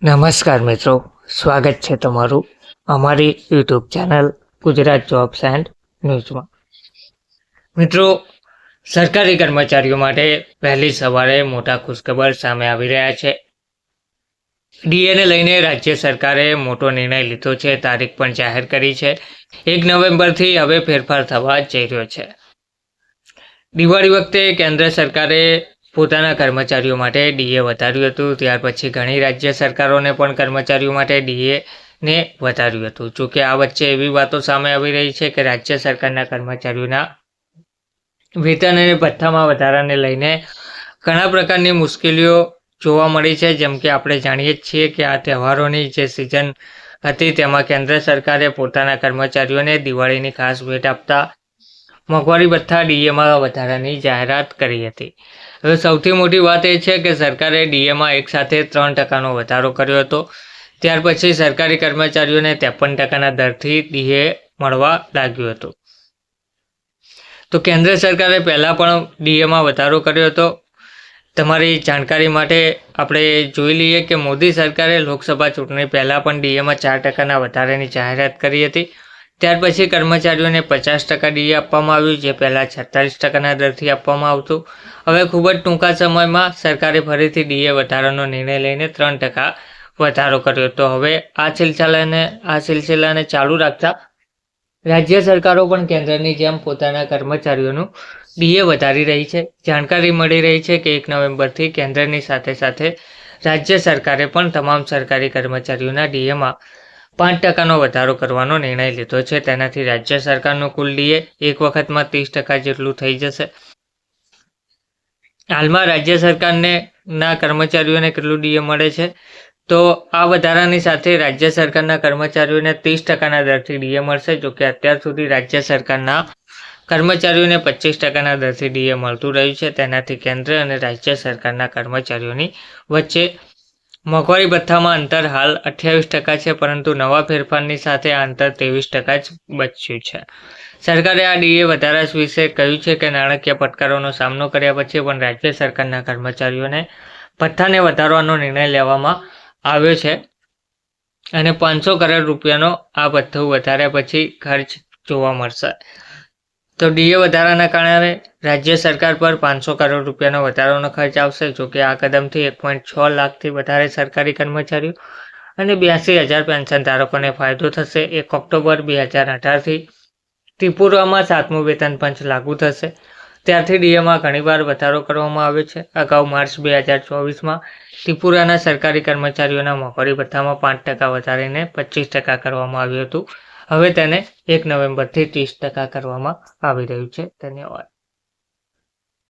નમસ્કાર મિત્રો, સ્વાગત છે તમારું અમારી YouTube channel Gujarat jobs and ન્યૂઝમાં. મિત્રો, સરકારી કર્મચારીઓ માટે વહેલી સવારે મોટા ખુશખબર સામે આવી રહ્યા છે. ડીએને લઈને રાજ્ય સરકારે મોટો નિર્ણય લીધો છે. તારીખ પણ જાહેર કરી છે. 1 નવેમ્બરથી હવે ફેરફાર થવા જઈ રહ્યો છે. દિવાળી વખતે કેન્દ્ર સરકારે પોતાના કર્મચારીઓ માટે ડીએ વધાર્યું હતું. ત્યાર પછી ઘણી રાજ્ય સરકારોને પણ કર્મચારીઓ માટે ડીએને વધાર્યું હતું. જોકે આ વચ્ચે એવી વાતો સામે આવી રહી છે કે રાજ્ય સરકારના કર્મચારીઓના વેતન અને ભથ્થામાં વધારાને લઈને ઘણા પ્રકારની મુશ્કેલીઓ જોવા મળી છે. જેમ કે આપણે જાણીએ જ છીએ કે આ તહેવારોની જે સિઝન હતી તેમાં કેન્દ્ર સરકારે પોતાના કર્મચારીઓને દિવાળીની ખાસ ભેટ આપતા મોંઘવારી ભથ્થા ડીએમાં વધારાની જાહેરાત કરી હતી. હવે સૌથી મોટી વાત એ છે કે સરકારે ડીએમાં એકસાથે 3% વધારો કર્યો હતો. ત્યાર પછી સરકારી કર્મચારીઓને 53% દરથી ડીએ મળવા લાગ્યું હતું. તો કેન્દ્ર સરકારે પહેલાં પણ ડીએમાં વધારો કર્યો હતો. તમારી જાણકારી માટે આપણે જોઈ લઈએ કે મોદી સરકારે લોકસભા ચૂંટણી પહેલાં પણ ડીએમાં 4% વધારાની જાહેરાત કરી હતી. ત્યાર પછી કર્મચારીઓને 50% ડીએ આપવામાં આવ્યું, જે પહેલાં 46% દરથી આપવામાં આવતું. હવે ખૂબ જ ટૂંકા સમયમાં સરકારે ફરીથી ડીએ વધારાનો નિર્ણય લઈને 3% વધારો કર્યો. તો હવે આ સિલસિલાને ચાલુ રાખતા રાજ્ય સરકારો પણ કેન્દ્રની જેમ પોતાના કર્મચારીઓનું ડીએ વધારી રહી છે. જાણકારી મળી રહી છે કે 1 નવેમ્બરથી કેન્દ્રની સાથે સાથે રાજ્ય સરકારે પણ તમામ સરકારી કર્મચારીઓના ડીએમાં 5% વધારો કરવાનો નિર્ણય લીધો છે. તેનાથી રાજ્ય સરકારનું કુલ ડીએ એક વખતમાં 30% જેટલું થઈ જશે. હાલમાં રાજ્ય સરકારના કર્મચારીઓને કેટલું ડીએ મળે છે? તો આ વધારાની સાથે રાજ્ય સરકારના કર્મચારીઓને 30%ના દરથી ડીએ મળશે. જોકે અત્યાર સુધી રાજ્ય સરકારના કર્મચારીઓને 25%ના દરથી ડીએ મળતું રહ્યું છે. તેનાથી કેન્દ્ર અને રાજ્ય સરકારના કર્મચારીઓની વચ્ચે મોંઘવારી ભથ્થામાં અંતર હાલ 28% છે, પરંતુ નવા ફેરફારની સાથે આ અંતર 23% જ બચ્યું છે. સરકારે આ ડીએ વધારા વિશે કહ્યું છે કે નાણાકીય પડકારોનો સામનો કર્યા પછી પણ રાજ્ય સરકારના કર્મચારીઓને ભથ્થાને વધારવાનો નિર્ણય લેવામાં આવ્યો છે અને 500 કરોડ રૂપિયાનો આ ભથ્થું વધાર્યા પછી ખર્ચ જોવા મળશે. તો ડીએ વધારાના કારણે રાજ્ય સરકાર પર 500 કરોડ રૂપિયાનો વધારાનો ખર્ચ આવશે. જોકે આ કદમથી 1.6 લાખથી વધારે સરકારી કર્મચારીઓ અને 82,000 પેન્શન ધારકોને ફાયદો થશે. 1 ઓક્ટોબર 2018થી ત્રિપુરામાં 7મું વેતન પંચ લાગુ થશે. ત્યારથી ડીએમાં ઘણીવાર વધારો કરવામાં આવ્યો છે. અગાઉ માર્ચ 2024માં ત્રિપુરાના સરકારી કર્મચારીઓના મોંઘવારી ભથ્થામાં 5% વધારીને 25% કરવામાં આવ્યું હતું. હવે તેને 1 નવેમ્બરથી 30% કરવામાં આવી રહ્યું છે. ધન્યવાદ.